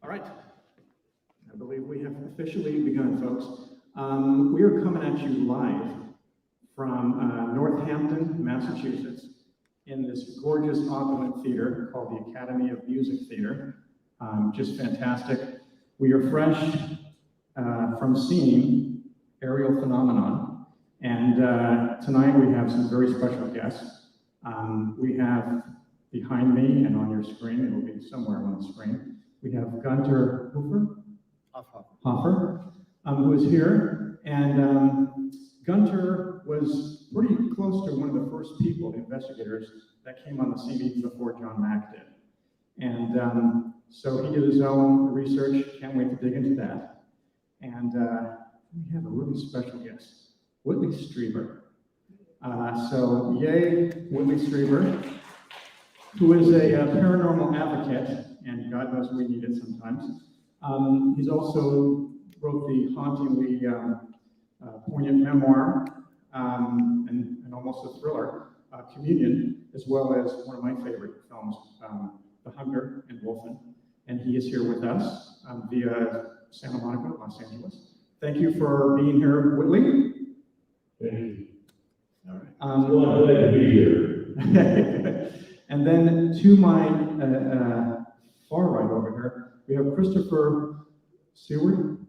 All right, I believe we have officially begun, folks. We are coming at you live from Northampton, Massachusetts, in this gorgeous opulent theater called the Academy of Music Theater. Just fantastic. We are fresh from seeing Ariel Phenomenon, and tonight we have some very special guests. We have behind me and on your screen, it will be somewhere on the screen, we have Gunter Hofer, who is here, and Gunter was pretty close to one of the first people, the investigators, that came on the scene even before John Mack did. And so he did his own research, can't wait to dig into that. And we have a really special guest, Whitley Strieber. So yay, Whitley Strieber, who is a paranormal advocate, and God knows we need it sometimes. He's also wrote the hauntingly poignant memoir, and almost a thriller, Communion, as well as one of my favorite films, The Hunger and Wolfen. And he is here with us via Santa Monica, Los Angeles. Thank you for being here, Whitley. Thank you. All right. Well, I'm glad to be here. And then to my far right over here, we have Christopher Seward,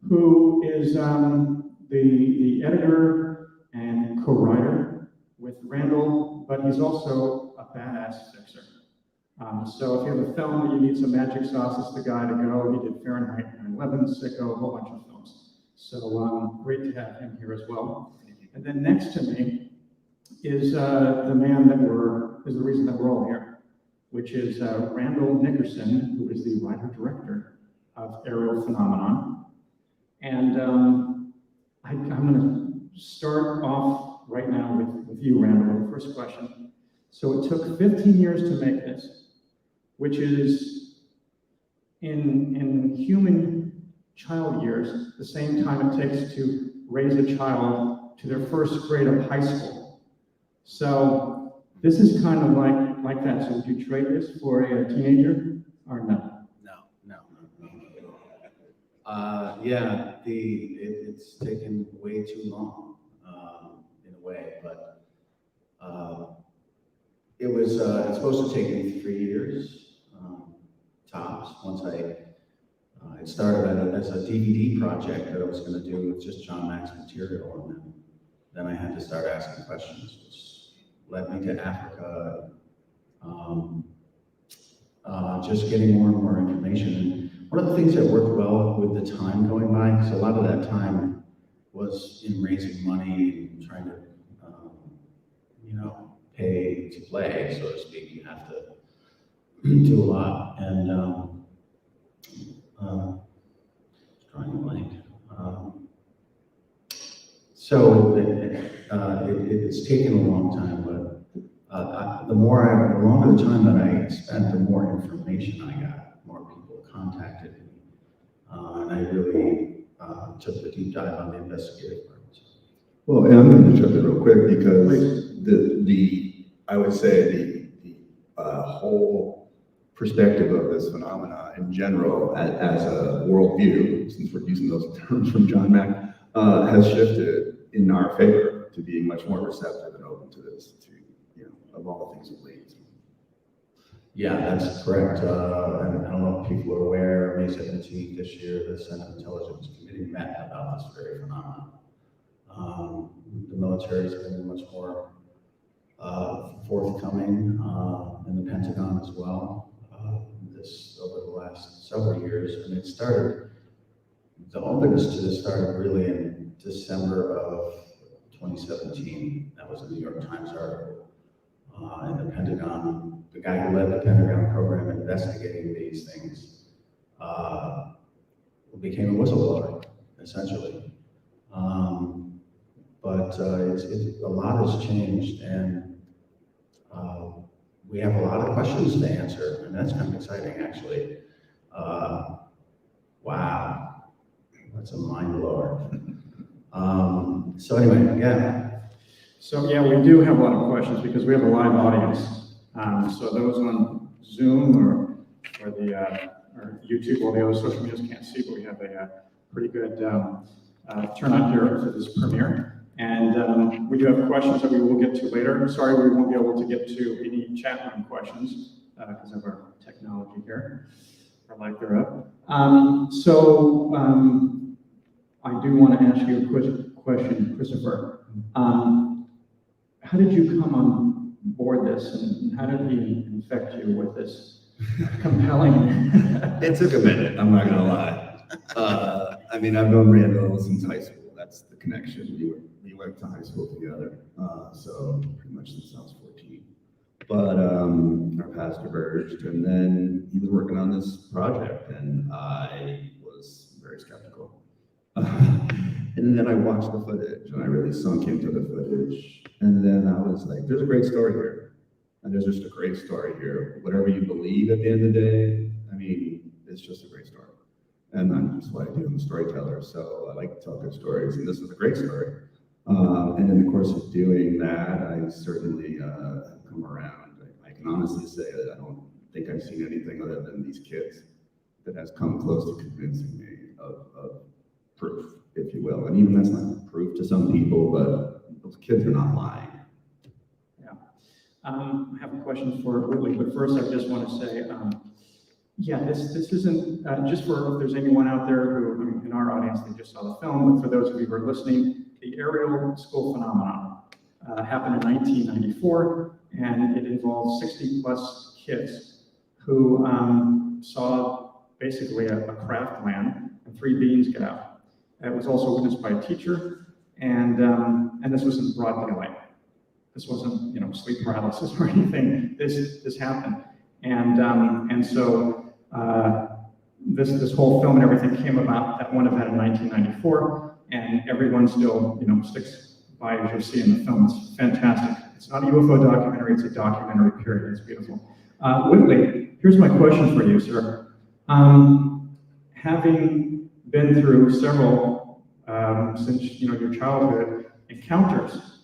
who is the editor and co-writer with Randall, but he's also a badass fixer. So if you have a film that you need some magic sauce, it's the guy to go. He did Fahrenheit 9/11, Sicko, a whole bunch of films. So great to have him here as well. And then next to me is the man that is the reason that we're all here, which is Randall Nickerson, who is the writer-director of Ariel Phenomenon. And I'm going to start off right now with you, Randall, with the first question. So it took 15 years to make this, which is in human child years, the same time it takes to raise a child to their first grade of high school. So this is kind of like that. So would you trade this for a teenager or no? Yeah, it's taken way too long in a way, but it's supposed to take me 3 years tops. Once it started as a DVD project that I was going to do with just John Mack's material, and then I had to start asking questions, which led me to Africa, just getting more and more information. And one of the things that worked well with the time going by, because a lot of that time was in raising money and trying to, pay to play, so to speak. You have to do a lot, and drawing a blank. So it's taken a long time, but the longer the time that I spent, the more information I got, more people contacted me, and I really took the deep dive on the investigative part. Well, and I'm going to jump in real quick because I would say the whole perspective of this phenomena in general as a worldview, since we're using those terms from John Mack, has shifted in our favor to being much more receptive and open to this, of all the things it leads. Yeah, that's correct. And I don't know if people are aware, May 17th this year, the Senate Intelligence Committee met about this very phenomenon. The military has been much more forthcoming, and the Pentagon as well, this over the last several years. And it started, the openness to this started really in December of 2017. That was a New York Times article. And the Pentagon, the guy who led the Pentagon program investigating these things, became a whistleblower, essentially. But a lot has changed, and we have a lot of questions to answer, and that's kind of exciting, actually. Wow, that's a mind blower. So anyway, yeah. So yeah, we do have a lot of questions because we have a live audience. So those on Zoom or the or YouTube or the other social medias can't see, but we have a pretty good turnout here for this premiere. And we do have questions that we will get to later. Sorry, we won't be able to get to any chat room questions because of our technology here, or lack thereof. I do want to ask you a quick question, Christopher. How did you come on board this, and how did he infect you with this compelling? It took a minute, I'm not gonna lie. I mean, I've known Randall since high school. That's the connection. We went to high school together, so pretty much since I was 14. But our paths diverged, and then he was working on this project, and I was very skeptical. And then I watched the footage, and I really sunk into the footage. And then I was like, there's a great story here. And there's just a great story here. Whatever you believe at the end of the day, I mean, it's just a great story. And that's what I do. I'm a storyteller, so I like to tell good stories, and this is a great story. And in the course of doing that, I certainly have come around. I can honestly say that I don't think I've seen anything other than these kids that has come close to convincing me of proof, if you will. And even that's not proof to some people, but those kids are not lying. Yeah. I have a question for Whitley, but first I just want to say, yeah, this isn't, just for if there's anyone out there who, in our audience, they just saw the film, but for those of you who are listening, the Ariel School Phenomenon happened in 1994, and it involved 60 plus kids who saw basically a craft land and 3 beings get out. It was also witnessed by a teacher, and this was in broad daylight. This wasn't, sleep paralysis or anything. This happened, and so this whole film and everything came about that one event in 1994, and everyone still, sticks by as you see in the film. It's fantastic. It's not a UFO documentary; it's a documentary. Period. It's beautiful. Whitley, here's my question for you, sir. Having been through several since your childhood encounters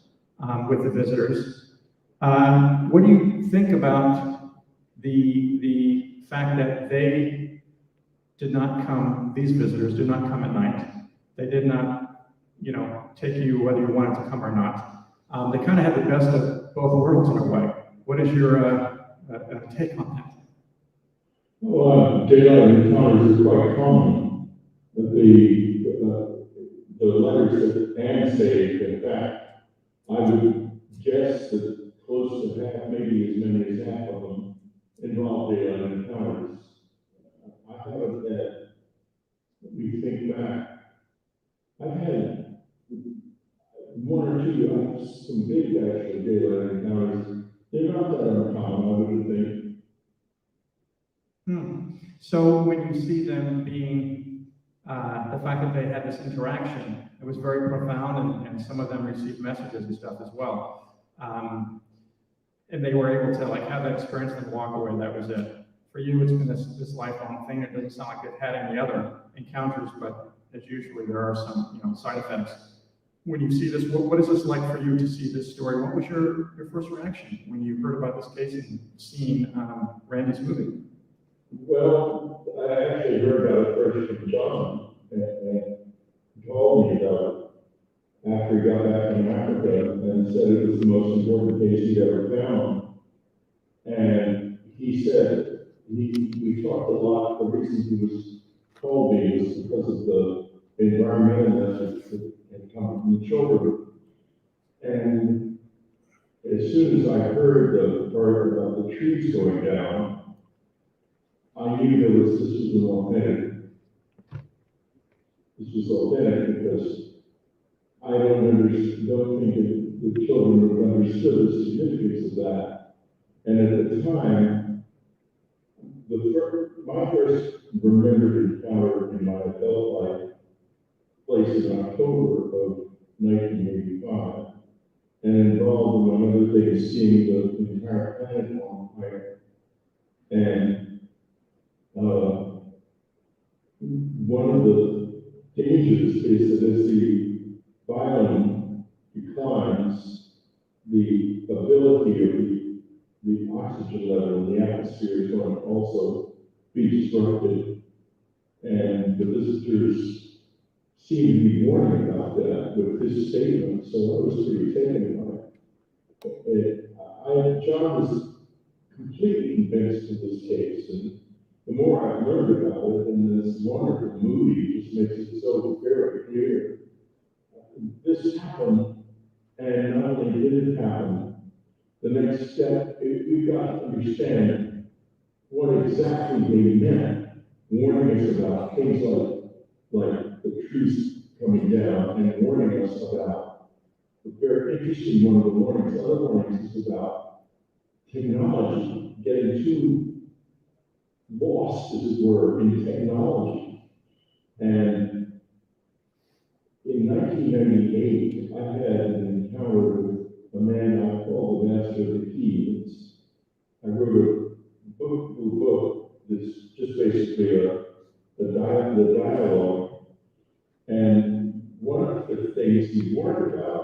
with the visitors, what do you think about the fact that they did not come? These visitors did not come at night. They did not, take you whether you wanted to come or not. They kind of had the best of both worlds in a way. What is your take on that? Well, daylight encounters is quite common. The letters that Anne saved, in fact, I would guess that close to half, maybe as many as half of them, involve daylight encounters. I haven't had, let me think back, I've had 1 or 2, some big actual daylight encounters. They're not that uncommon, I wouldn't think. So when you see them being, the fact that they had this interaction, it was very profound, and some of them received messages and stuff as well. And they were able to have that experience and walk away, that was it. For you, it's been this lifelong thing. It doesn't sound like they've had any other encounters, but as usually there are some side effects. When you see this, what is this like for you to see this story? What was your first reaction when you heard about this case and seen Randy's movie? Well, I actually heard about it first from John, and he told me about it after he got back from Africa and said it was the most important case he'd ever found. And he he said, we talked a lot, the reason he was called me was because of the environmental message that had come from the children. And as soon as I heard the part about the trees going down, I knew this was an authentic. This was authentic because I don't think that the children would understood the significance of that. And at the time, my first remembered encounter in my adult life placed in October of 1985, and involved, among other things, seeing the entire planet on fire. And one of the dangers is that as the volume declines, the ability of the oxygen level in the atmosphere is going to also be disrupted. And the visitors seem to be warning about that with his statement, so I was pretty taken by it. John was completely convinced of this case, and the more I've learned about it, and this wonderful movie just makes it so very clear. This happened, and not only did it happen, the next step, we've got to understand what exactly they meant, warning us about things like the trees coming down, and warning us about the very interesting one of the warnings. Other warnings is about technology getting too lost, as it were, in technology. And in 1998, I had an encounter with a man I call the master of the keys. I wrote a book that's just basically the dialogue. And one of the things he warned about,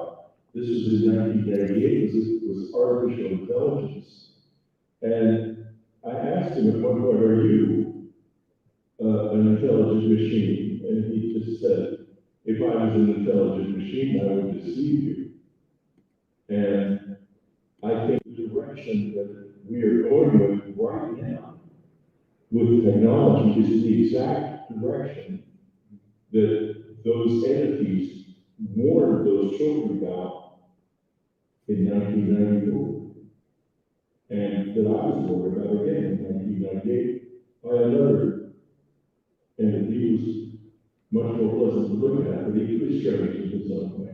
this was in 1998, was artificial intelligence. And I asked him at one point, are you an intelligent machine? And he just said, if I was an intelligent machine, I would deceive you. And I think the direction that we are going with right now with technology is the exact direction that those entities warned those children about in 1994. And that I was warned about again in 1998 by another entity who was much more pleasant to look at, but equally strange in his own way.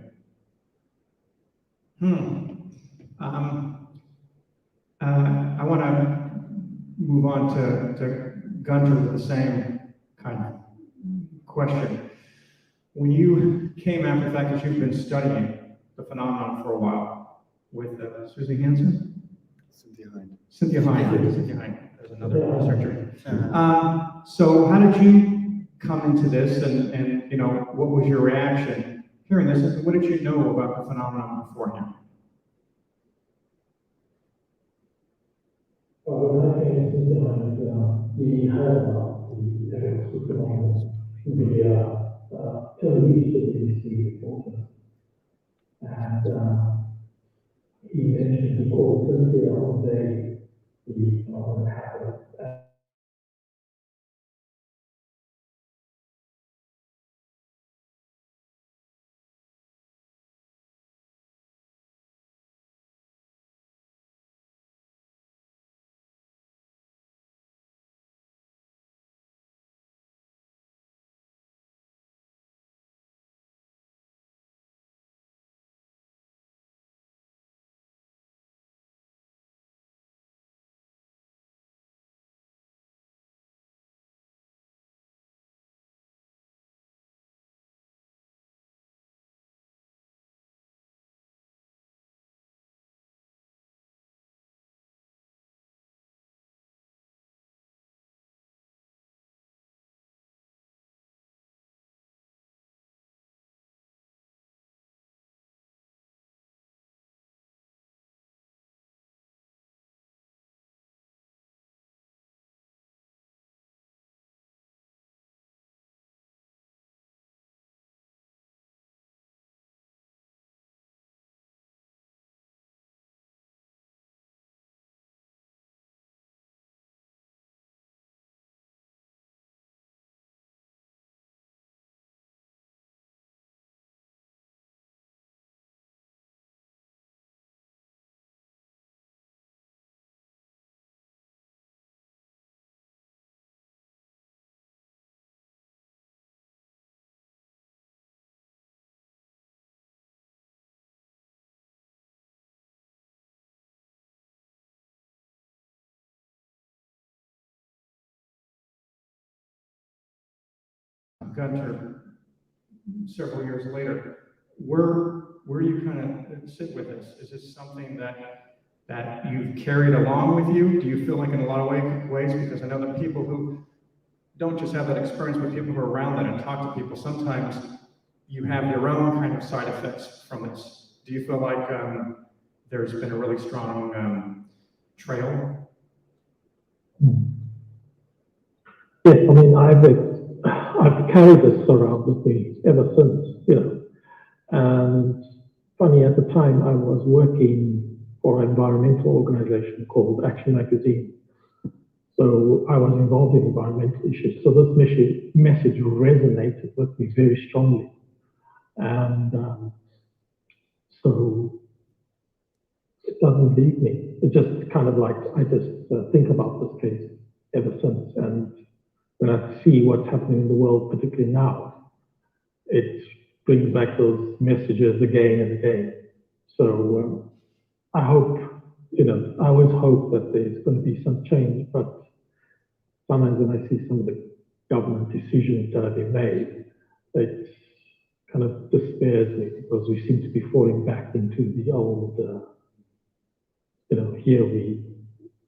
I want to move on to Gunter with the same kind of question. When you came after the fact that you've been studying the phenomenon for a while with Susie Hansen? Cynthia Hine. There's another researcher. So how did you come into this, and what was your reaction hearing this, and what did you know about the phenomenon beforehand? When I came to Finland, we heard about the Ariel School phenomenon, the television reporter, and he mentioned the call Cynthia on the day the phenomenon happened. Gunter several years later, where you kind of sit with this? Is this something that you've carried along with you? Do you feel like in a lot of ways, because I know that people who don't just have that experience, but people who are around that and talk to people, sometimes you have your own kind of side effects from this. Do you feel like there's been a really strong trail? Yes, I mean, I've carried this around with me ever since, you know. And funny, at the time I was working for an environmental organization called Action Magazine. So I was involved in environmental issues. So this message resonated with me very strongly. And so it doesn't leave me. It just kind of like, I just think about this case ever since. And when I see what's happening in the world, particularly now, it brings back those messages again and again. So I hope, you know, I always hope that there's going to be some change, but sometimes when I see some of the government decisions that have been made, it kind of despairs me because we seem to be falling back into the old, you know,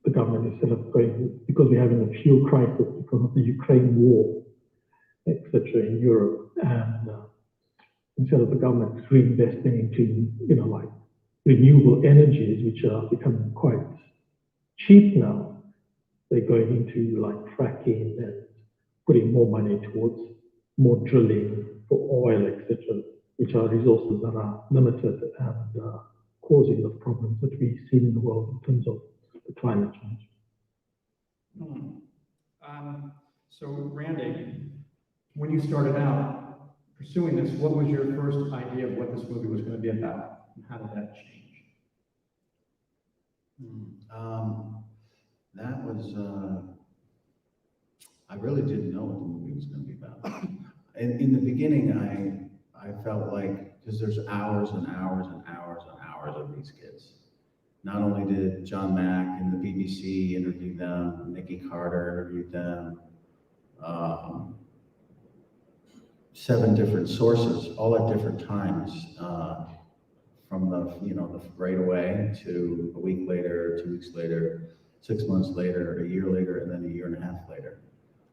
the government instead of going, because we're having a fuel crisis because of the Ukraine war, etc. in Europe, and instead of the government reinvesting into, you know, like renewable energies, which are becoming quite cheap now, they're going into like fracking and putting more money towards more drilling for oil, etc., which are resources that are limited and causing the problems that we've seen in the world in terms of the climate change. So Randy, when you started out pursuing this, what was your first idea of what this movie was going to be about, and how did that change? That was, I really didn't know what the movie was going to be about. In the beginning, I felt like, because there's hours and hours and hours and hours of these kids. Not only did John Mack and the BBC interview them, Nikki Carter interviewed them, 7 different sources, all at different times, from the right away to a week later, 2 weeks later, 6 months later, a year later, and then a year and a half later.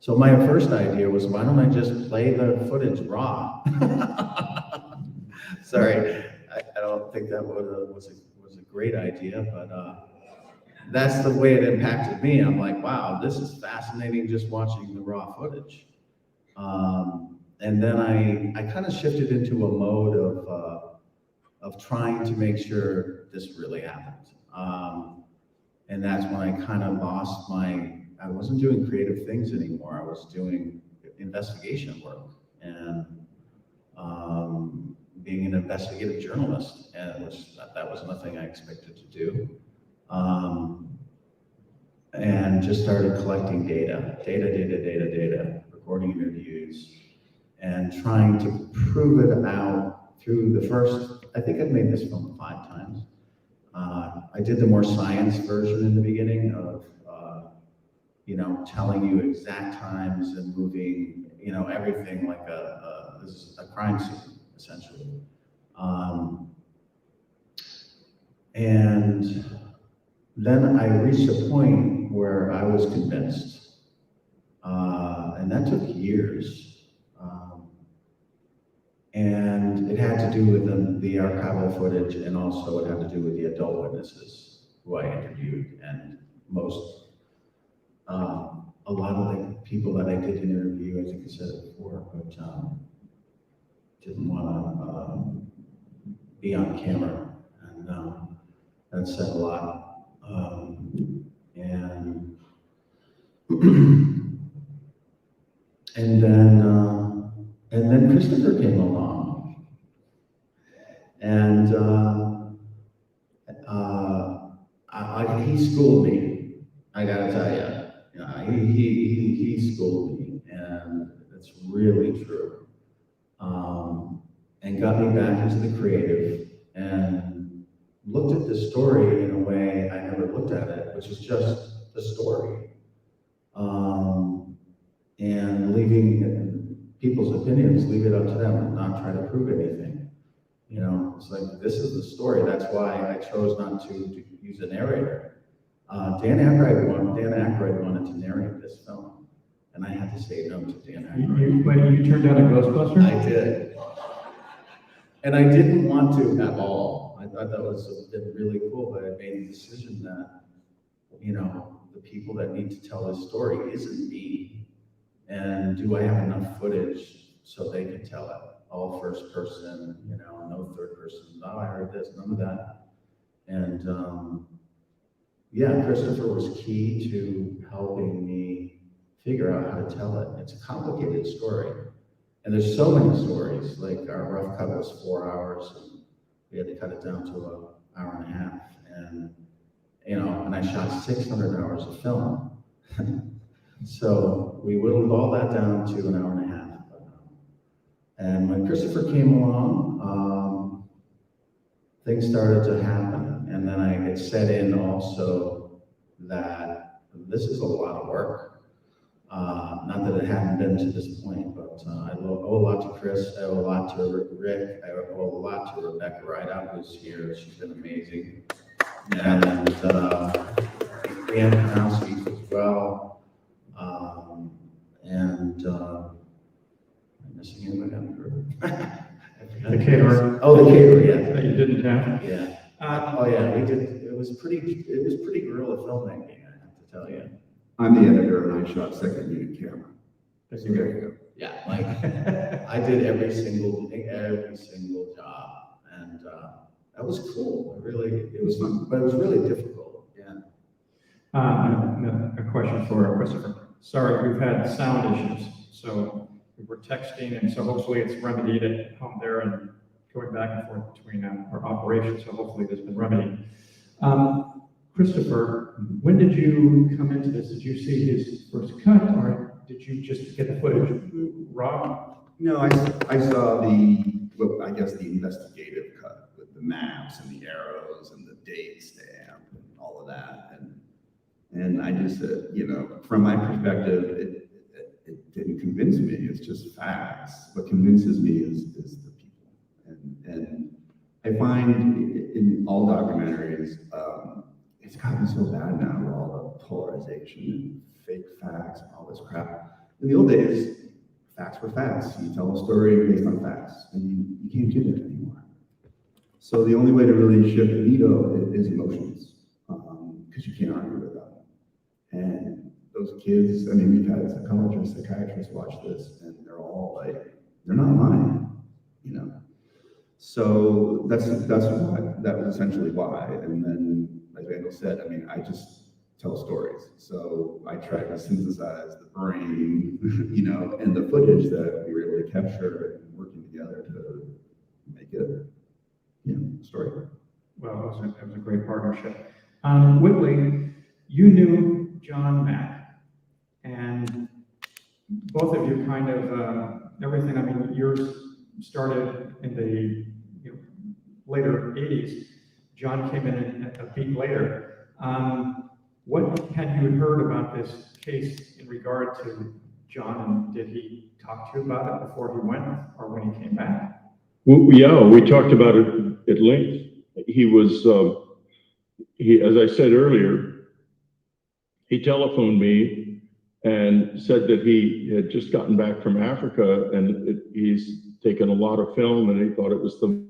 So my first idea was, why don't I just play the footage raw? Sorry, I don't think that was a great idea, but that's the way it impacted me. I'm like, wow, this is fascinating just watching the raw footage. And then I kind of shifted into a mode of trying to make sure this really happened. And that's when I kind of lost I wasn't doing creative things anymore. I was doing investigation work and being an investigative journalist, and that was nothing I expected to do. And just started collecting data, recording interviews, and trying to prove it out through the first, I think I've made this film 5 times. I did the more science version in the beginning of, telling you exact times and moving, everything like this is a crime scene, essentially. And then I reached a point where I was convinced, and that took years. And it had to do with the archival footage, and also it had to do with the adult witnesses who I interviewed, and a lot of the people that I did interview, I think I said it before, but didn't want to be on camera, and that said a lot. And then Christopher came along, and he schooled me. I gotta tell you, he schooled me, and it's really true. And got me back into the creative, and looked at the story in a way I never looked at it, which is just the story. And leaving people's opinions, leave it up to them, and not try to prove anything. You know, it's like, this is the story. That's why I chose not to use a narrator. Dan Aykroyd wanted to narrate this film, and I had to say no to Dan Aykroyd. You turned down a Ghostbuster? I did. And I didn't want to at all. I thought that was really cool, but I made the decision that, you know, the people that need to tell this story isn't me. And do I have enough footage so they can tell it? All first person, you know, no third person. Oh, I heard this, none of that. And yeah, Christopher was key to helping me figure out how to tell it. It's a complicated story. And there's so many stories, like our rough cut was 4 hours, and we had to cut it down to an hour and a half. And, you know, and I shot 600 hours of film. So we whittled all that down to an hour and a half. And when Christopher came along, things started to happen. And then I had set in also that this is a lot of work. Not that it hadn't been to this point, but I owe a lot to Chris, I owe a lot to Rick, I owe a lot to Rebecca Rideout, who's here. She's been amazing. And Dan Panowski as well. I'm missing anybody on the group? The caterer. Oh, the caterer, yeah. That you didn't have? Yeah. Oh yeah, we did. It was pretty guerrilla filmmaking, I have to tell you. I'm the editor and I shot second unit camera. So there you go. Yeah, like I did every single job, and that was cool. It was fun, but it was really difficult. Yeah. A question for Christopher. Sorry, we've had sound issues, so we were texting, and so hopefully it's remedied at home there and going back and forth between our operations, so hopefully this has been remedied. Christopher, when did you come into this? Did you see his first cut, or did you just get the footage raw? No, I saw I guess the investigative cut with the maps and the arrows and the date stamp and all of that. And I just said, you know, from my perspective, it didn't convince me. It's just facts. What convinces me is the people. And I find in all documentaries, it's gotten so bad now with all the polarization and fake facts and all this crap. In the old days, facts were facts. You tell a story based on facts, and you can't do that anymore. So the only way to really shift the needle is emotions, because you can't argue with them. And those kids, I mean, we've had psychologists, psychiatrists watch this, and they're all like, they're not lying, you know. So that's why, that was essentially why. And then, like Randall said, I mean, I just tell stories. So I try to synthesize the brain, you know, and the footage that we were able to capture and working together to make it, you know, a story. Well, it was a great partnership. Whitley, you knew John Mack, and both of you kind of, everything, I mean, yours started in the later 80s. John came in a beat later. What had you heard about this case in regard to John, and did he talk to you about it before he went or when he came back? Well, yeah, we talked about it at length. He was, as I said earlier, he telephoned me and said that he had just gotten back from Africa and he's taken a lot of film and he thought it was the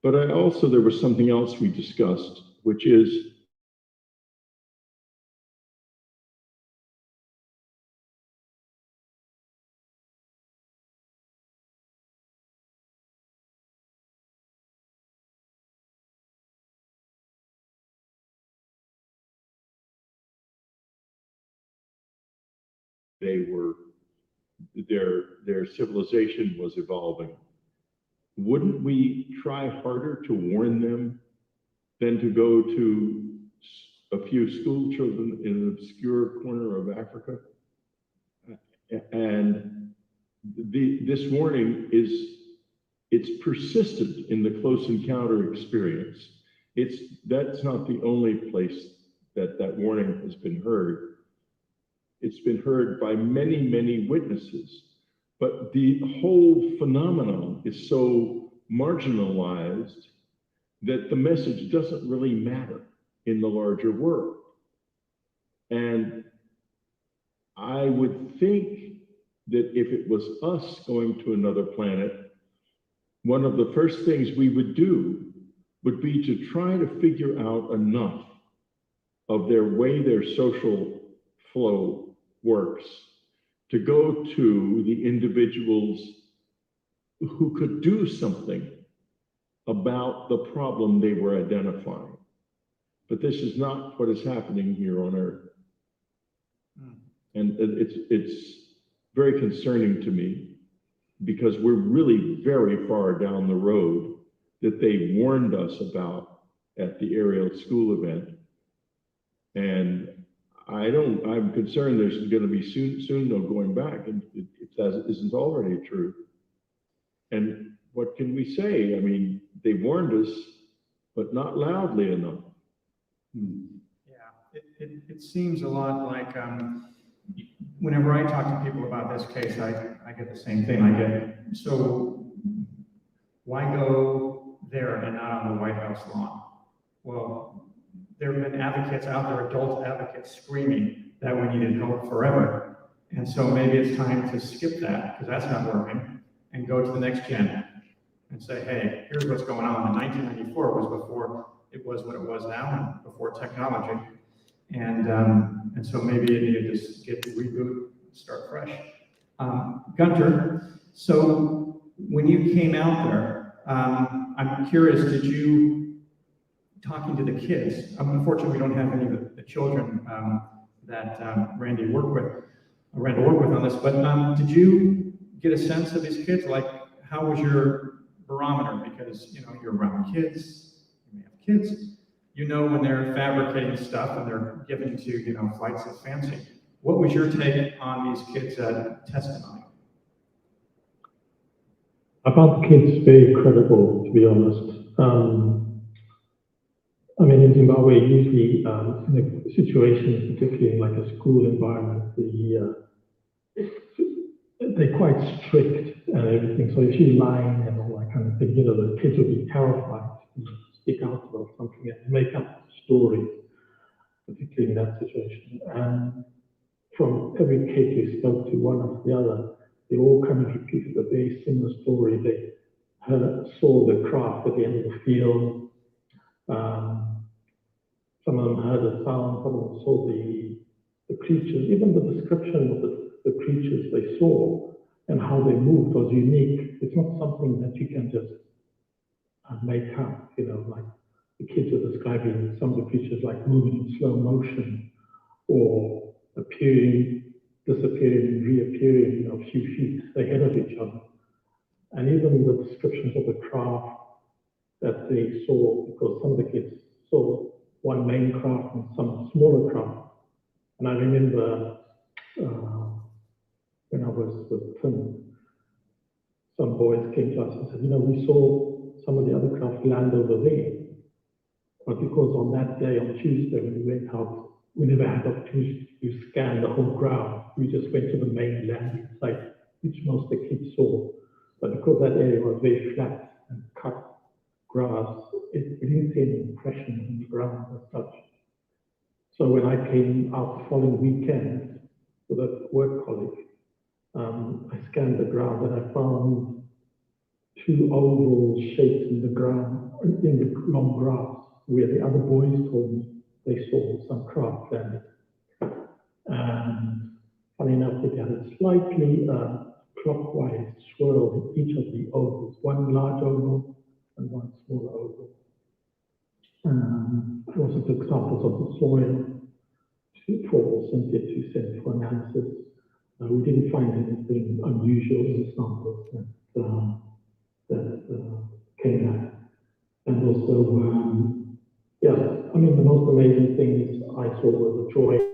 But there was something else we discussed, which is their civilization was evolving. Wouldn't we try harder to warn them than to go to a few school children in an obscure corner of Africa? And this warning it's persistent in the close encounter experience. That's not the only place that warning has been heard. It's been heard by many, many witnesses, but the whole phenomenon is so marginalized that the message doesn't really matter in the larger world. And I would think that if it was us going to another planet, one of the first things we would do would be to try to figure out enough of their way their social flow works to go to the individuals who could do something about the problem they were identifying. But this is not what is happening here on Earth. And it's very concerning to me because we're really very far down the road that they warned us about at the Ariel School event. And I'm concerned there's going to be soon no going back, and if that isn't already true. And what can we say? I mean, they warned us, but not loudly enough. Yeah, it seems a lot like whenever I talk to people about this case, I get the same thing. So why go there and not on the White House lawn? Well, there have been advocates out there, adult advocates screaming that we needed help forever. And so maybe it's time to skip that, because that's not working, and go to the next gen and say, hey, here's what's going on. And 1994 was before it was what it was now, and before technology. And so maybe it needed to get reboot, start fresh. Gunter, so when you came out there, I'm curious, did you, talking to the kids, unfortunately we don't have any of the children that Randall worked with on this, but did you get a sense of these kids? Like, how was your barometer? Because, you're around kids, you may have kids, when they're fabricating stuff and they're given to, flights of fancy. What was your take on these kids' testimony? I found the kids very credible, to be honest. In Zimbabwe, usually in a situation, particularly in like a school environment, they're quite strict and everything. So if you're lying and all that kind of thing, the kids will be terrified to speak out about something and make up stories, particularly in that situation. And from every kid we spoke to, one after the other, they all kind of repeated a very similar story. They saw the craft at the end of the field. Some of them heard a sound, some of them saw the creatures. Even the description of the creatures they saw and how they moved was unique. It's not something that you can just make up, like the kids are describing some of the creatures like moving in slow motion or appearing, disappearing, and reappearing a few feet ahead of each other. And even the descriptions of the craft that they saw, because some of the kids saw one main craft and some smaller craft. And I remember when I was with Tim, some boys came to us and said, we saw some of the other craft land over there. But because on that day, on Tuesday, when we went out, we never had the opportunity to scan the whole ground. We just went to the main landing site, which most of the kids saw. But because that area was very flat and cut grass, we didn't see any impression on the ground as such. So when I came out the following weekend with a work colleague, I scanned the ground and I found two oval shapes in the ground, in the long grass, where the other boys told me they saw some craft landing. And funny enough, it had a slightly clockwise swirl in each of the ovals, one large oval and one smaller oval. I also took samples of the soil for Cynthia to send for analysis. We didn't find anything unusual in the samples that came back. And also, yeah, I mean, the most amazing things I saw was the drawing.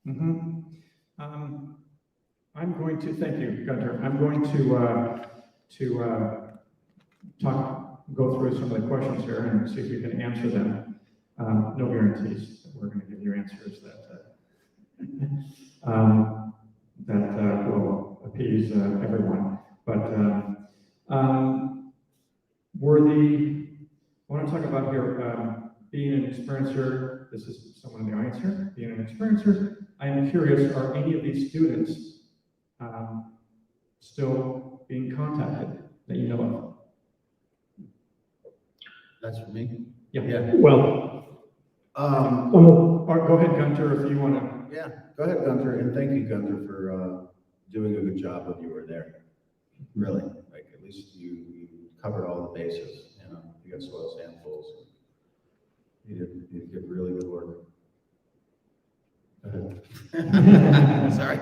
Mhm. I'm going to, thank you, Gunter. I'm going to go through some of the questions here and see if you can answer them. No guarantees that we're going to give you answers that will appease everyone. But I want to talk about here, being an experiencer. This is someone in the audience here. Being an experiencer, I am curious, are any of these students still being contacted that you know of? That's for me? Yeah. Well, Um, Or go ahead, Gunter, if you want to. yeah, go ahead, Gunter, and thank you, Gunter, for doing a good job when you were there. Really, like, at least you covered all the bases, you know, you got soil samples. You did really good work. Go ahead. Sorry.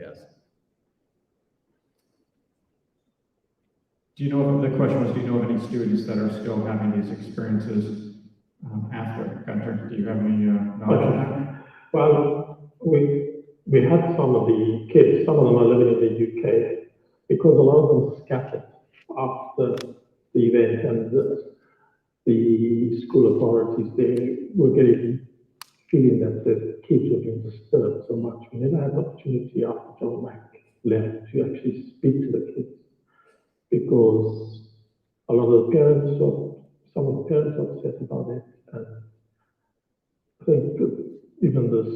Yes. Do you know, the question was, do you know of any students that are still having these experiences after? Gunter, do you have any knowledge of that? well, we had some of the kids, some of them are living in the UK, because a lot of them scattered after the event, and the school authorities, they were feeling that the kids were being disturbed so much. We never had the opportunity after John Mack left to actually speak to the kids, because a lot of the parents, or some of the parents are upset about it, and I think even this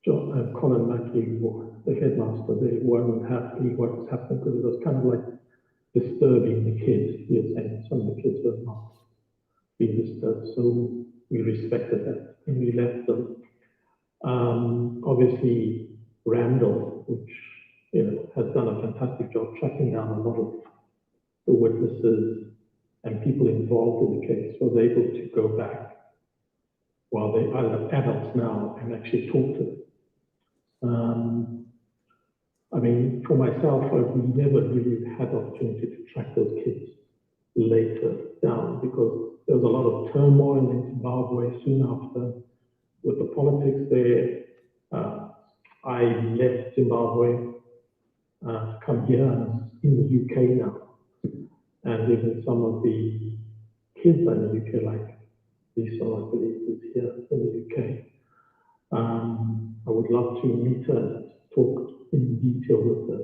John and Colin Mackey, the headmaster, they weren't happy what was happening, because it was kind of like disturbing the kids. He was saying some of the kids were not being disturbed, so we respected that and we left them. Obviously, Randall, which has done a fantastic job tracking down a lot of the witnesses and people involved in the case, was able to go back while they are adults now and actually talk to them. I mean, for myself, we never really had the opportunity to track those kids later down, because there was a lot of turmoil in Zimbabwe soon after with the politics there. I left Zimbabwe to come here, and in the UK now. And even some of the kids are in the UK, like Lisa, I believe, is here in the UK. I would love to meet her and talk in detail with her,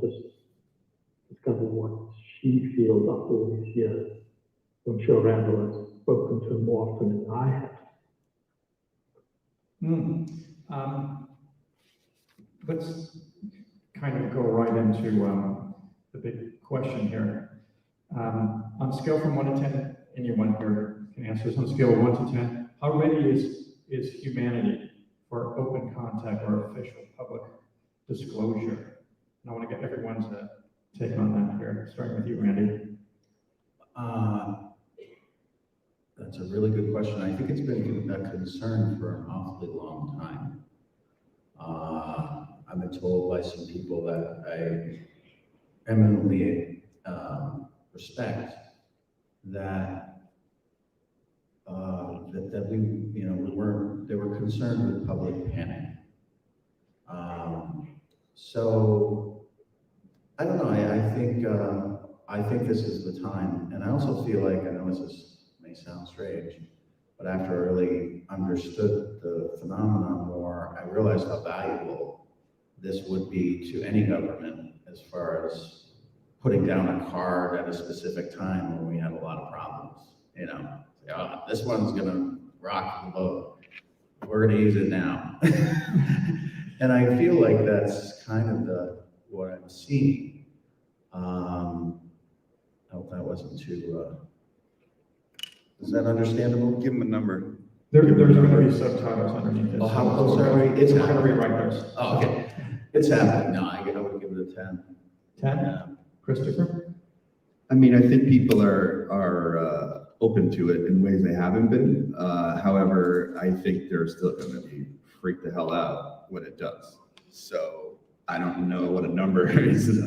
just discover what she feels after all these years. I'm sure Randall has spoken to her more often than I have. Let's kind of go right into the big question here. On a scale from 1 to 10, anyone here can answer this. On a scale of 1 to 10, how ready is humanity for open contact or official public disclosure? And I want to get everyone's take on that here, starting with you, Randy. That's a really good question. I think it's been a concern for an awfully long time. I've been told by some people that I eminently respect that they were concerned with public panic. So I don't know. I think this is the time, and I also feel like, I know this may sound strange, but after I really understood the phenomenon more, I realized how valuable this would be to any government, as far as putting down a card at a specific time when we had a lot of problems. This one's gonna rock the boat. We're gonna use it now. And I feel like that's kind of what I'm seeing. I hope that wasn't too, is that understandable? Give them a number. There's gonna be subtitles underneath this. Oh, how close are we? It's We're gonna happening. rewrite those. Oh, okay. It's happening. No, I would give it a 10. 10, Yeah. Christopher? I mean, I think people are open to it in ways they haven't been. However, I think they're still gonna be freaked the hell out when it does. So I don't know what a number is,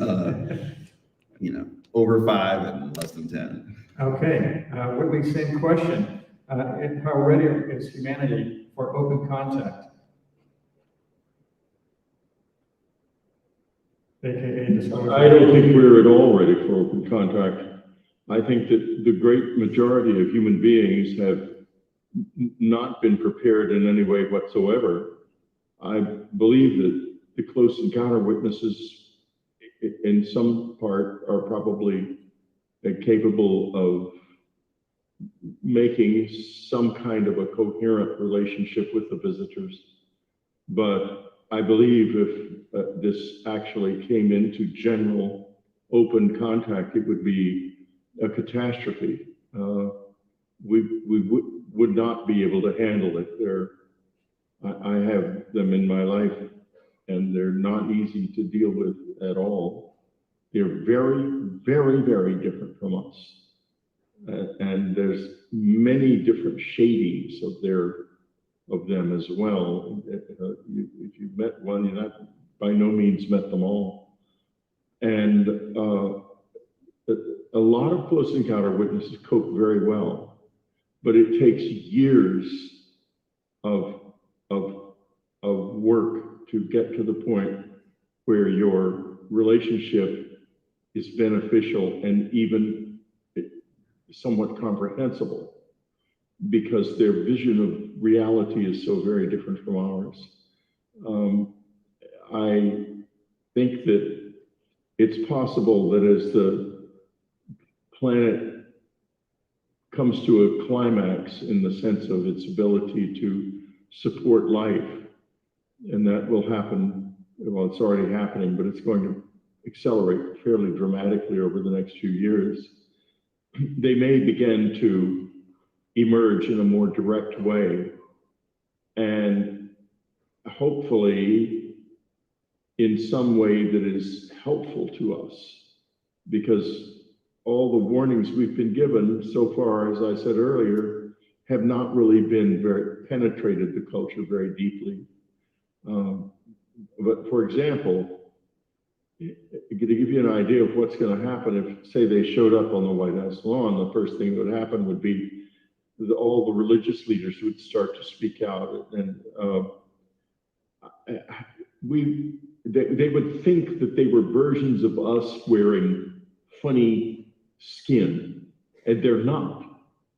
over 5 and less than 10. Okay, Whitley, same question. How ready is humanity for open contact? AKA disclosure. I don't think we're at all ready for open contact. I think that the great majority of human beings have not been prepared in any way whatsoever. I believe that the close encounter witnesses in some part are probably capable of making some kind of a coherent relationship with the visitors. But I believe if this actually came into general open contact, it would be a catastrophe. We would not be able to handle it. I have them in my life, and they're not easy to deal with at all. They're very, very, very different from us. And there's many different shadings of them as well. If you've met one, you're not by no means met them all. And a lot of close encounter witnesses cope very well, but it takes years of work to get to the point where your relationship is beneficial and even somewhat comprehensible, because their vision of reality is so very different from ours. I think that it's possible that as the planet comes to a climax in the sense of its ability to support life, and that will happen, well, it's already happening, but it's going to accelerate fairly dramatically over the next few years. They may begin to emerge in a more direct way, and hopefully in some way that is helpful to us, because all the warnings we've been given so far, as I said earlier, have not really been penetrated the culture very deeply. But for example, to give you an idea of what's going to happen if, say, they showed up on the White House lawn, the first thing that would happen would be that all the religious leaders would start to speak out, and they would think that they were versions of us wearing funny skin, and they're not.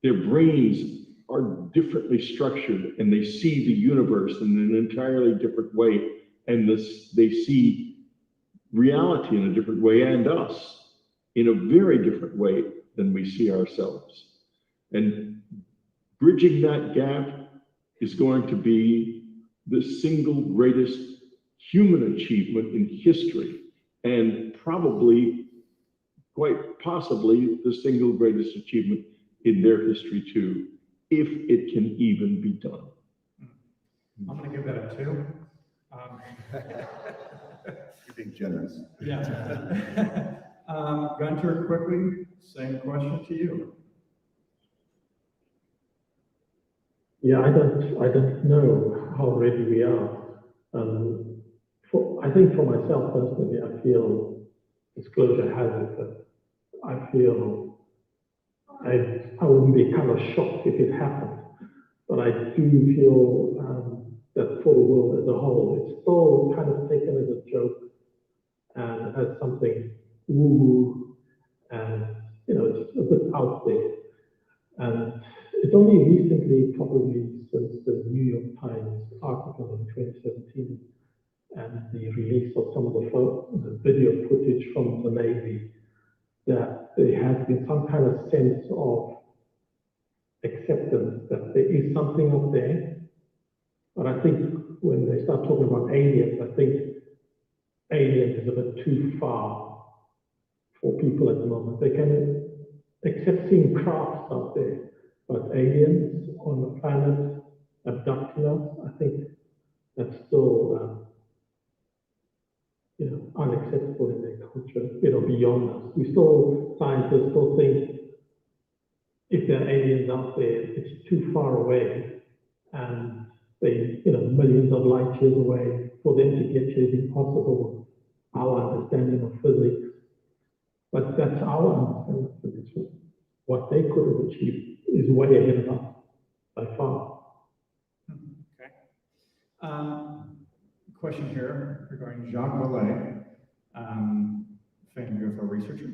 Their brains are differently structured, and they see the universe in an entirely different way, and they see reality in a different way, and us in a very different way than we see ourselves. And bridging that gap is going to be the single greatest human achievement in history, and probably, quite possibly, the single greatest achievement in their history too, if it can even be done. I'm gonna give that a 2. You're being generous. Yeah. Gunter, quickly, same question to you. Yeah, I don't know how ready we are. I think for myself personally, I feel disclosure has it, but I feel I wouldn't be kind of shocked if it happened, but I do feel that for the world as a whole, it's still kind of taken as a joke and as something woo-woo, and it's a bit out there. And it's only recently, probably since the New York Times article in 2017 and the release of some of the video footage from the Navy, that there has been some kind of sense of acceptance that there is something up there. But I think when they start talking about aliens, I think aliens is a bit too far for people at the moment. They can accept seeing crafts out there, but aliens on the planet abducting us, I think that's still, unacceptable in their culture, beyond us. Scientists still think if there are aliens out there, it's too far away, and they, millions of light years away. For them to get here is impossible. Our understanding of physics, but that's our understanding of physics. What they could have achieved is way ahead of us by far. Okay. Question here regarding Jacques Vallée, famed UFO researcher.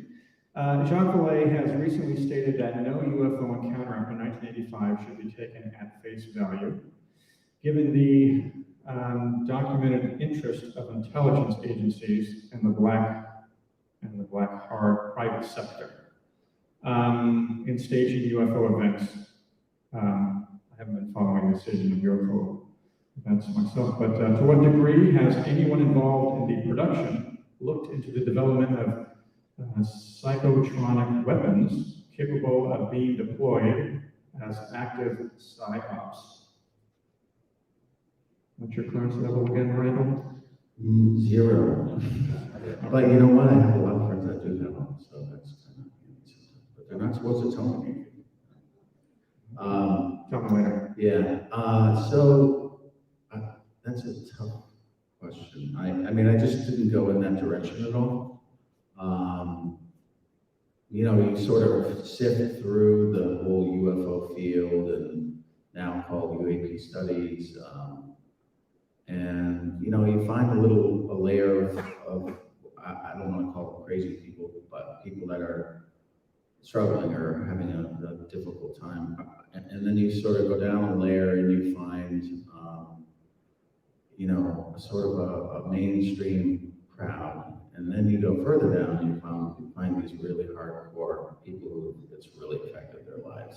Jacques Vallée has recently stated that no UFO encounter after 1985 should be taken at face value. Given the documented interest of intelligence agencies in the black hard private sector in staging UFO events, I haven't been following the staging of UFO events myself, but to what degree has anyone involved in the production looked into the development of psychotronic weapons capable of being deployed as active psyops? What's your clearance level again, Randall? 0. But you know what? I have a lot of friends that do have them, so that's kind of, but they're not supposed to tell me. Tell me later. Yeah. So that's a tough question. I mean, I just didn't go in that direction at all. You sort of sift through the whole UFO field and now called UAP studies. And you find a layer of I don't want to call them crazy people, but people that are struggling or having a difficult time. And then you sort of go down a layer and you find, sort of a mainstream crowd. And then you go further down and you find these really hardcore people who it's really affected their lives.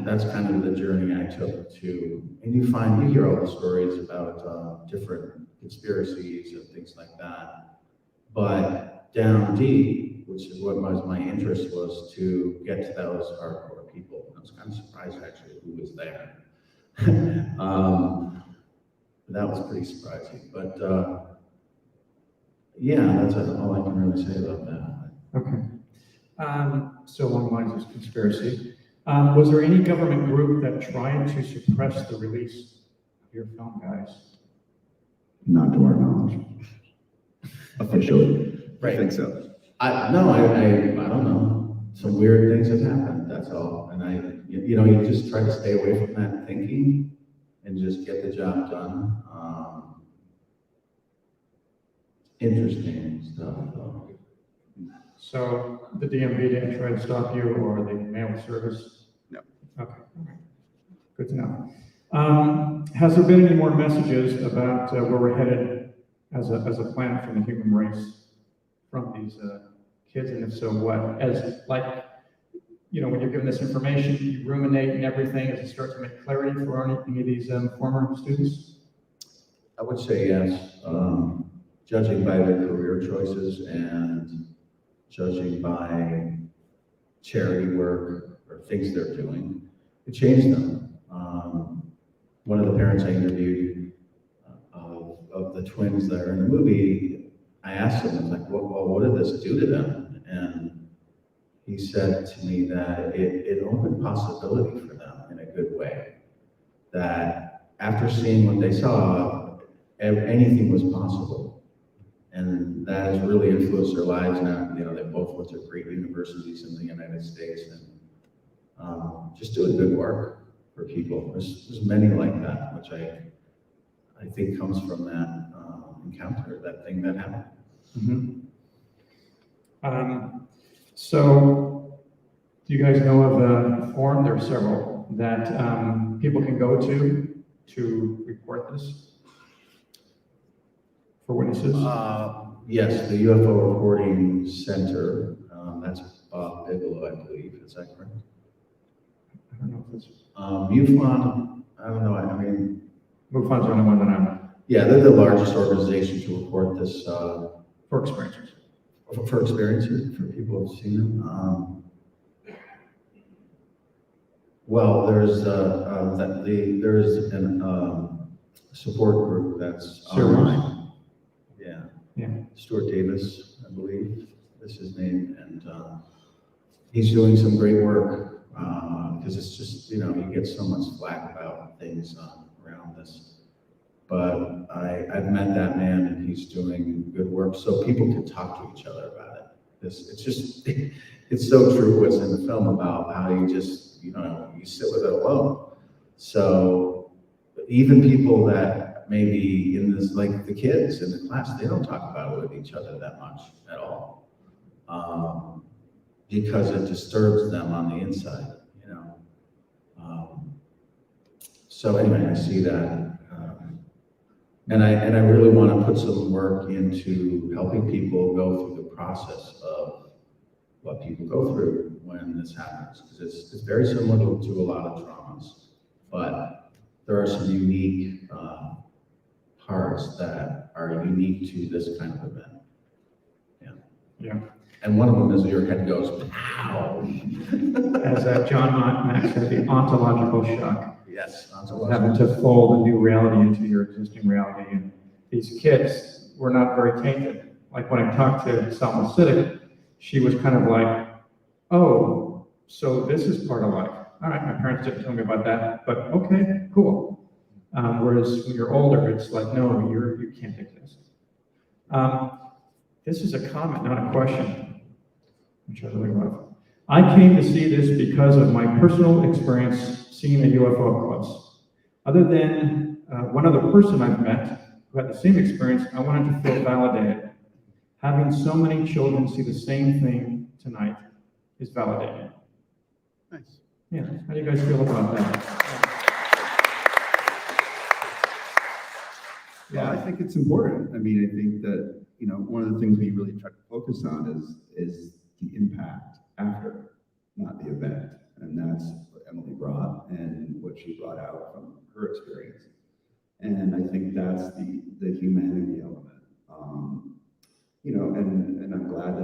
That's kind of the journey I took to, and you hear all the stories about different conspiracies and things like that. But down deep, which is what my interest was, to get to those hardcore people. I was kind of surprised actually who was there. That was pretty surprising. But yeah, that's all I can really say about that. Okay. So along the lines of conspiracy, was there any government group that tried to suppress the release of your film, guys? Not to our knowledge. Officially. Right. I think so. I don't know. Some weird things have happened, that's all. And you just try to stay away from that thinking and just get the job done. Interesting stuff, though. So the DMV didn't try to stop you, or the mail service? No. Okay, all right. Good to know. Has there been any more messages about where we're headed as a planet from the human race from these kids, and if so, what? As when you're given this information, you ruminate and everything, as it starts to make clarity for any of these former students? I would say yes. Judging by their career choices and judging by charity work or things they're doing, it changed them. One of the parents I interviewed of the twins that are in the movie, I asked him, I was like, well, what did this do to them? And he said to me that it opened possibility for them in a good way. That after seeing what they saw, anything was possible. And that has really influenced their lives now. They both went to great universities in the United States and just doing good work for people. There's many like that, which I think comes from that encounter, that thing that happened. Mm-hmm. So, do you guys know of a forum? There are several that people can go to report this for witnesses? Yes, the UFO Reporting Center. That's Bob Bigelow, I believe. Is that correct? I don't know if it's... MUFON, I don't know. I mean... MUFON's the only one that I'm... Yeah, they're the largest organization to report this. For experiencers. For experiences, for people who've seen them. Well, there's there's an support group that's online. Yeah. Yeah. Stuart Davis, I believe is his name, and he's doing some great work because it's just, you get so much flack about things around this. But I've met that man, and he's doing good work, so people can talk to each other about it. It's just, it's so true what's in the film about how you just, you sit with it alone. So even people that maybe in this, like the kids in the class, they don't talk about it with each other that much at all, because it disturbs them on the inside, So anyway, I see that. And I really want to put some work into helping people go through the process of what people go through when this happens, because it's very similar to a lot of traumas, but there are some unique parts that are unique to this kind of event. Yeah. And one of them is your head goes, pow. As John Max said, the ontological shock. Yes. Having to fold a new reality into your existing reality. And these kids were not very tainted. Like when I talked to Salma Siddiq, she was kind of like, oh, so this is part of life. All right, my parents didn't tell me about that, but okay, cool. Whereas when you're older, it's like, no, you can't exist. This is a comment, not a question, which I really love. I came to see this because of my personal experience seeing a UFO up close. Other than one other person I've met who had the same experience, I wanted to feel validated. Having so many children see the same thing tonight is validating. Nice. Yeah, how do you guys feel about that? Yeah, I think it's important. I mean, I think that, one of the things we really try to focus on is the impact after, not the event. And that's what Emily brought and what she brought out from her experience. And I think that's the humanity element. And I'm glad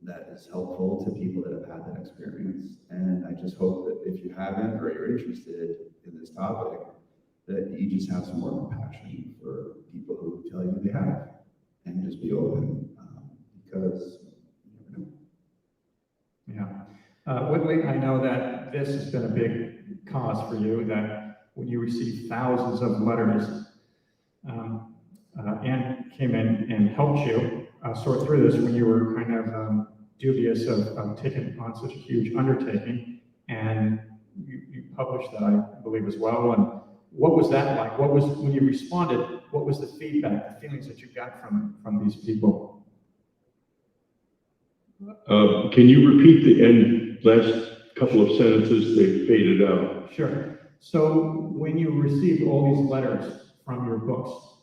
that is helpful to people that have had that experience. And I just hope that if you haven't or you're interested in this topic, that you just have some more compassion for people who tell you they have, and just be open, because Whitley, I know that this has been a big cause for you, that when you received thousands of letters, Anne came in and helped you sort through this when you were kind of dubious of taking on such a huge undertaking, and you published that, I believe, as well. And what was that like? What was, when you responded, what was the feedback, the feelings that you got from these people? Can you repeat the end, last couple of sentences? They faded out. Sure. So when you received all these letters from your books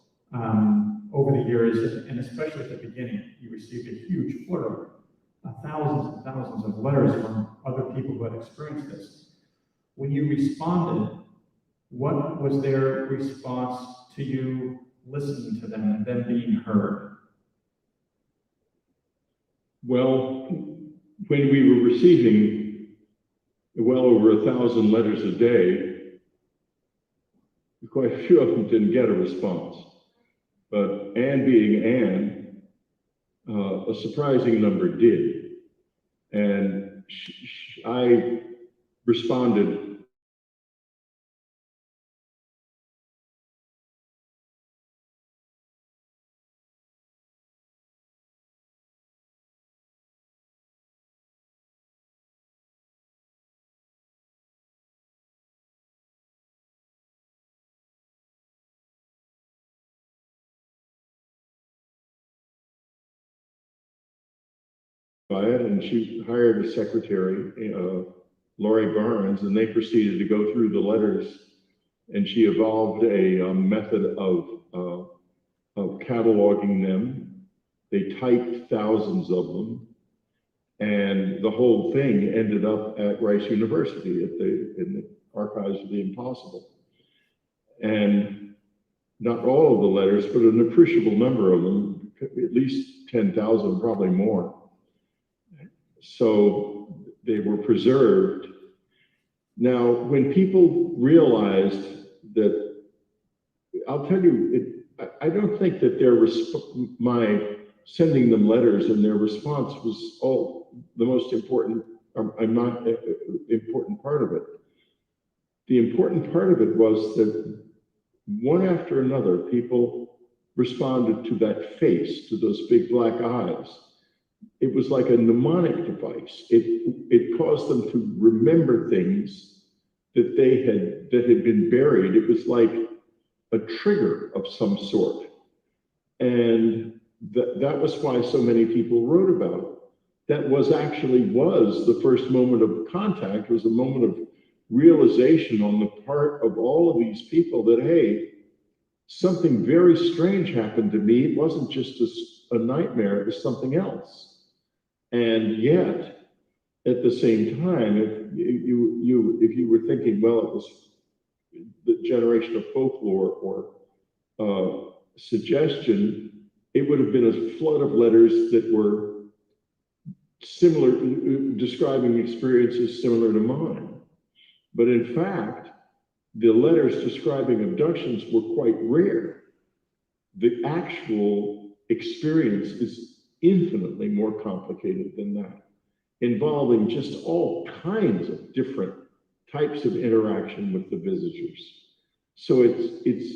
over the years, and especially at the beginning, you received a huge flurry, thousands and thousands of letters from other people who had experienced this. When you responded, what was their response to you listening to them and them being heard? Well, when we were receiving well over 1,000 letters a day, quite a few of them didn't get a response. But Anne being Anne, a surprising number did. And I responded by it, and she hired a secretary, Laurie Barnes, and they proceeded to go through the letters, and she evolved a method of cataloging them. They typed thousands of them, and the whole thing ended up at Rice University in the Archives of the Impossible. And not all of the letters, but an appreciable number of them, at least 10,000, probably more. So they were preserved. Now, when people realized that, I'll tell you, I don't think that my sending them letters and their response was all the most important, not important part of it. The important part of it was that one after another, people responded to that face, to those big black eyes. It was like a mnemonic device. It caused them to remember things that had been buried. It was like a trigger of some sort. And that was why so many people wrote about it. That was the first moment of contact, was a moment of realization on the part of all of these people that, hey, something very strange happened to me. It wasn't just a nightmare, it was something else. And yet, at the same time, if you were thinking, well, it was the generation of folklore or suggestion, it would have been a flood of letters that were similar, describing experiences similar to mine. But in fact, the letters describing abductions were quite rare. The actual experience is infinitely more complicated than that, involving just all kinds of different types of interaction with the visitors. So it's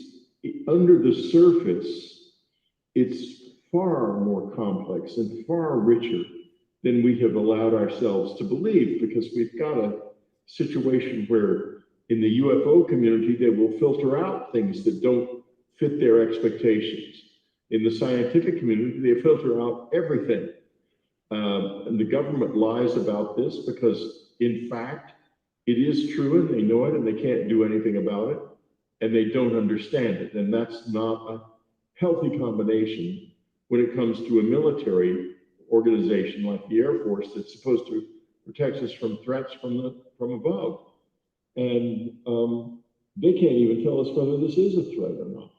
under the surface, it's far more complex and far richer than we have allowed ourselves to believe, because we've got a situation where in the UFO community, they will filter out things that don't fit their expectations. In the scientific community, they filter out everything. And the government lies about this because, in fact, it is true and they know it and they can't do anything about it and they don't understand it. And that's not a healthy combination when it comes to a military organization like the Air Force that's supposed to protect us from threats from above. And they can't even tell us whether this is a threat or not.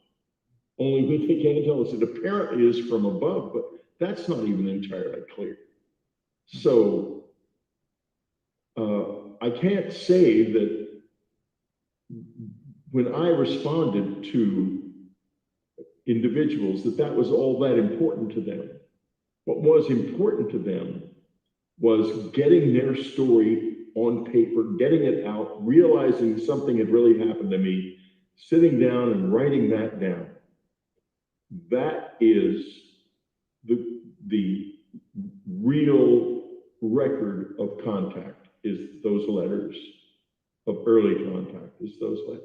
Only they can't tell us it apparently is from above, but that's not even entirely clear. So I can't say that when I responded to individuals that was all that important to them. What was important to them was getting their story on paper, getting it out, realizing something had really happened to me, sitting down and writing that down. That is the real record of contact, is those letters, of early contact, is those letters.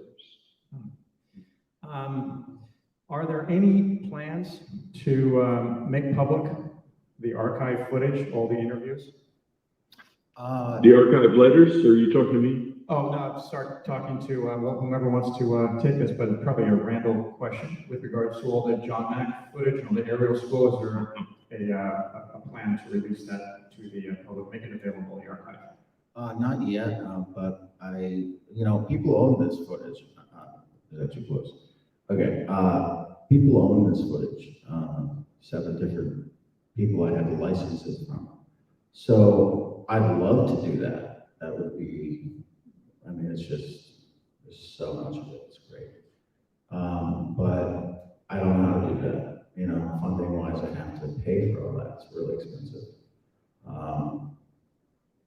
Are there any plans to make public the archive footage, all the interviews? The archive letters, are you talking to me? Oh, no, start talking to whomever wants to take this, but probably a Randall question with regards to all the John Mack footage on the Ariel School. Is there a plan to release that to the public, make it available in the archive? Not yet, but people own this footage. Is that too close? Okay, people own this footage. 7 different people I have the licenses from. So I'd love to do that. That would be, it's just, there's so much of it, it's great. But I don't know how to do that. Funding wise, I have to pay for all that. It's really expensive.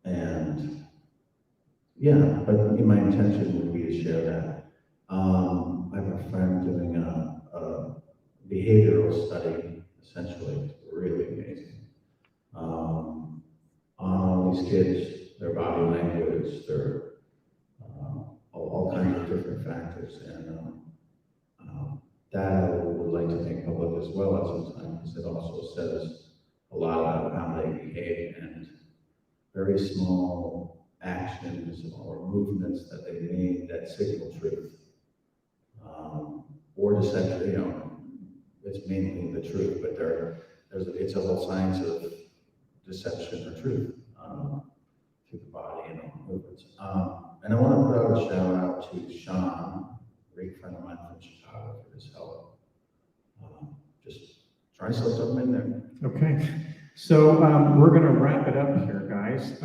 And yeah, but my intention would be to share that. I have a friend doing a behavioral study, essentially. It's really amazing. On all these kids, their body language, their all kinds of different factors, and that I would like to make public as well at some time, because it also says a lot about how they behave and very small actions or movements that they made that signal truth or deception. It's mainly the truth, but it's a whole science of deception or truth through the body and all movements. And I want to put out a shout out to Sean, a great friend of mine from Chicago, for his help. Just trying to slip something in there. Okay, so we're going to wrap it up here, guys.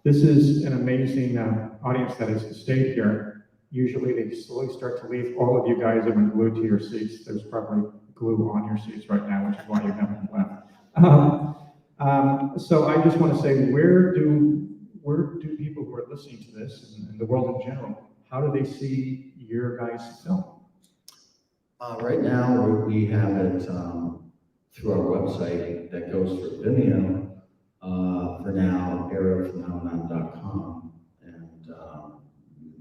This is an amazing audience that has stayed here. Usually they slowly start to leave. All of you guys have been glued to your seats. There's probably glue on your seats right now, which is why you haven't left. So I just want to say, where do people who are listening to this and the world in general, how do they see your guys' film? Right now, we have it through our website that goes through Vimeo. For now, arielphenomenon.com, and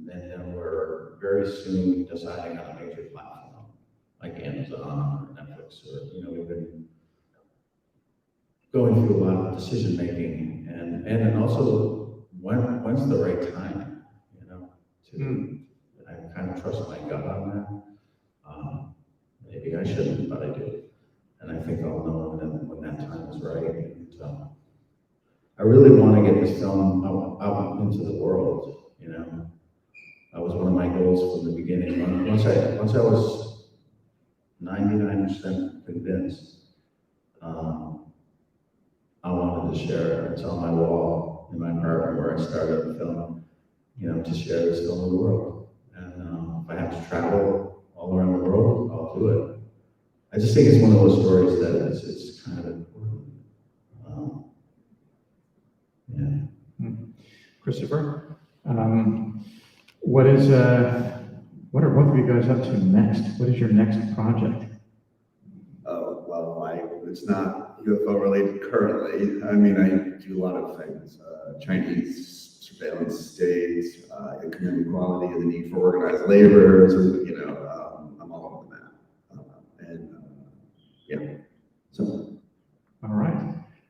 then we're very soon deciding on a major platform like Amazon or Netflix, or we've been going through a lot of decision making, and also when's the right time, to I kind of trust my gut on that. Maybe I shouldn't, but I do. And I think I'll know when that time is right. And, I really want to get this film out into the world, That was one of my goals from the beginning. Once I was 99% convinced, I wanted to share it. It's on my wall in my apartment where I started the film, to share this film with the world. And if I have to travel all around the world, I'll do it. I just think it's one of those stories that it's kind of important. Christopher, what are both of you guys up to next? What is your next project? Well, it's not UFO related currently. I mean, I do a lot of things. Chinese surveillance states, income inequality, the need for organized labor. So, I'm all over that. So. All right.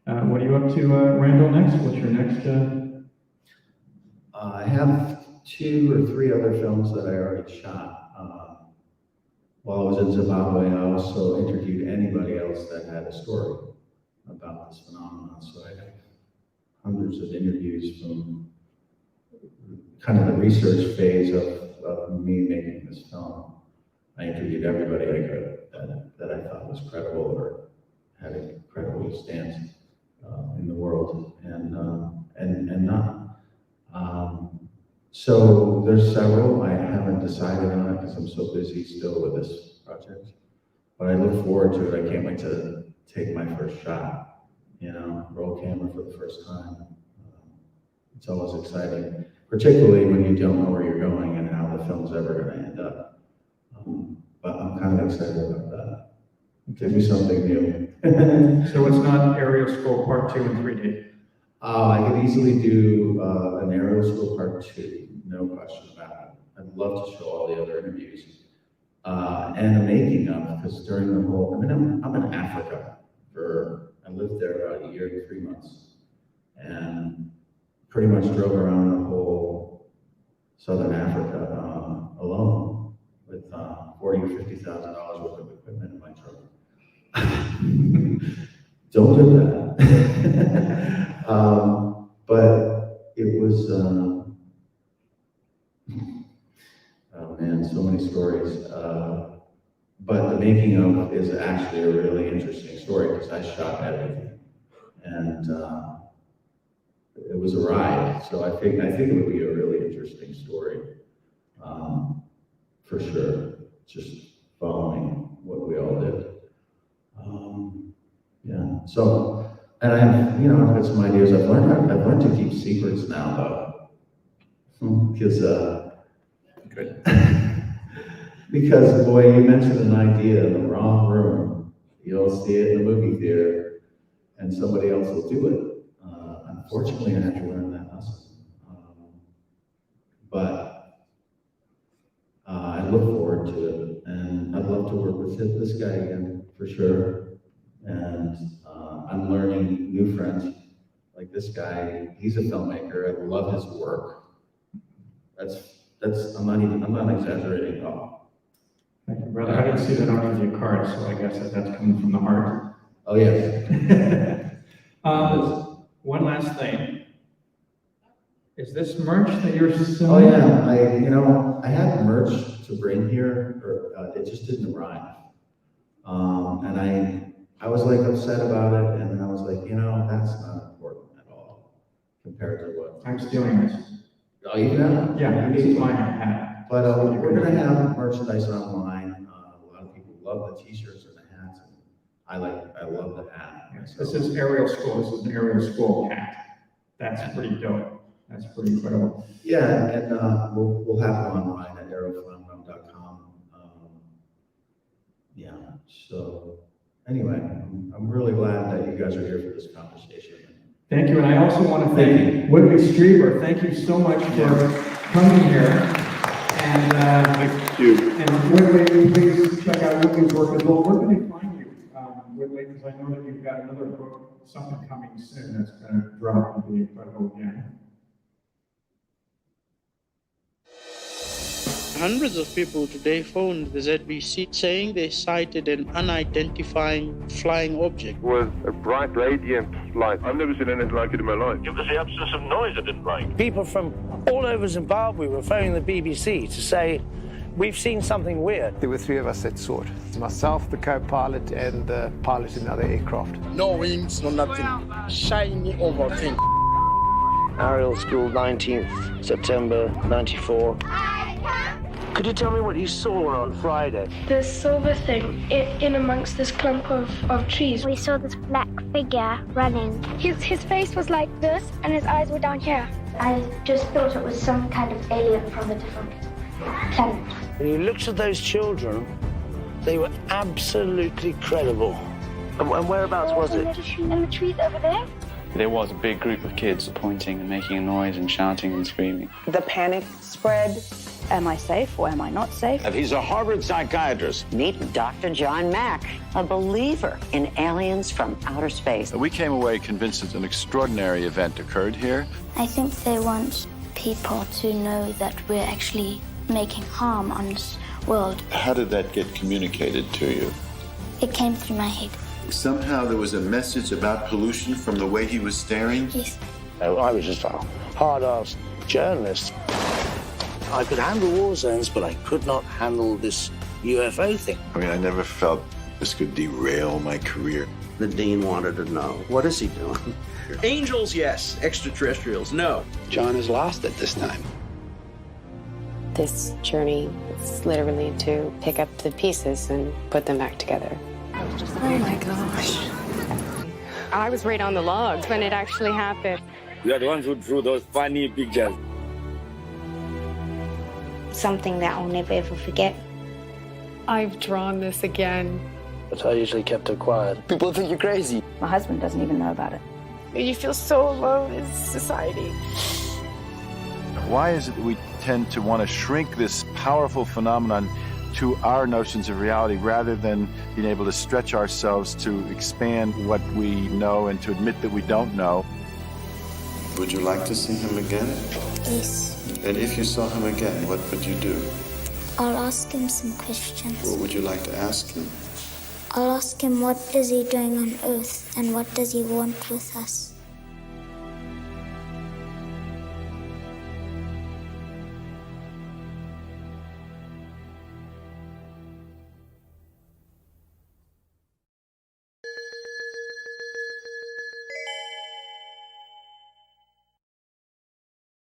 What are you up to, Randall, next? What's your next? I have 2 or 3 other films that I already shot. While I was in Zimbabwe, I also interviewed anybody else that had a story about this phenomenon. So I have hundreds of interviews from kind of the research phase of me making this film. I interviewed everybody I could that I thought was credible or had a credible stance in the world, and not. So there's several. I haven't decided on it because I'm so busy still with this project. But I look forward to it. I can't wait to take my first shot, roll camera for the first time. It's always exciting, particularly when you don't know where you're going and how the film's ever going to end up. But I'm kind of excited about that. Give me something new. So it's not Ariel School Part 2 in 3D? I could easily do an Ariel School Part 2, no question about it. I'd love to show all the other interviews. And the making of, because during the whole, I'm in Africa I lived there about 1 year and 3 months, and pretty much drove around the whole Southern Africa alone with $40,000 or $50,000 worth of equipment in my truck. Don't do that. But it was, oh man, so many stories. But the making of is actually a really interesting story because I shot everything, and it was a ride. So I think it would be a really interesting story, for sure. Just following what we all did. So, and I've got some ideas. I've learned to keep secrets now, though, because Good. because boy, you mentioned an idea in the wrong room, you'll see it in the movie theater, and somebody else will do it. Unfortunately, I had to learn that lesson. But I look forward to it, and I'd love to work with this guy again for sure. And I'm learning new friends like this guy. He's a filmmaker. I love his work. I'm not exaggerating at all. Thank you, brother. I didn't see that on your card, so I guess that's coming from the heart. Oh yes. One last thing. Is this merch that you're Oh selling? yeah. I had merch to bring here, but it just didn't arrive. And I was like upset about it, and then I was like, that's not important at all compared to what. I'm stealing this. Oh, you know? Yeah, this is my hat. But we're gonna have merchandise online. A lot of people love the t-shirts and the hats. And I love the hat. This is Ariel School. This is an Ariel School hat. That's pretty dope. That's pretty incredible. Yeah, and we'll have it online at arielphenomenon.com. Yeah. So anyway, I'm really glad that you guys are here for this conversation. Thank you, and I also want to thank Whitley Strieber. Thank you so much for coming here. And Thank you. And Whitley, please check out Whitley's work as well. Where can they find you, Whitley? Because I know that you've got another book, something coming soon that's going to drop and be incredible again. Hundreds of people today phoned the ZBC saying they sighted an unidentified flying object. It was a bright, radiant light. I've never seen anything like it in my life. It was the absence of noise I didn't like. People from all over Zimbabwe were phoning the BBC to say, we've seen something weird. There were three of us at Seward. Myself, the co-pilot, and the pilot in the other aircraft. No wings, no nothing. Shiny over thing. Ariel School, 19th September 94. Could you tell me what you saw on Friday? The silver thing in amongst this clump of trees. We saw this black figure running. His face was like this and his eyes were down here. I just thought it was some kind of alien from a different planet. When you looked at those children, they were absolutely credible. And whereabouts was it? In the trees over there. There was a big group of kids pointing and making a noise and shouting and screaming. The panic spread. Am I safe or am I not safe? He's a Harvard psychiatrist. Meet Dr. John Mack, a believer in aliens from outer space. We came away convinced that an extraordinary event occurred here. I think they want people to know that we're actually making harm on this world. How did that get communicated to you? It came through my head. Somehow there was a message about pollution from the way he was staring? Yes. I was just a hard-ass journalist. I could handle war zones, but I could not handle this UFO thing. I mean, I never felt this could derail my career. The dean wanted to know, what is he doing? Angels, yes. Extraterrestrials, no. John is lost at this time. This journey is literally to pick up the pieces and put them back together. Oh my gosh. I was right on the logs when it actually happened. We are the ones who drew those funny pictures. Something that I'll never ever forget. I've drawn this again. But I usually kept it quiet. People think you're crazy. My husband doesn't even know about it. You feel so alone in society. Why is it that we tend to want to shrink this powerful phenomenon to our notions of reality rather than being able to stretch ourselves to expand what we know and to admit that we don't know? Would you like to see him again? Yes. And if you saw him again, what would you do? I'll ask him some questions. What would you like to ask him? I'll ask him what is he doing on Earth and what does he want with us.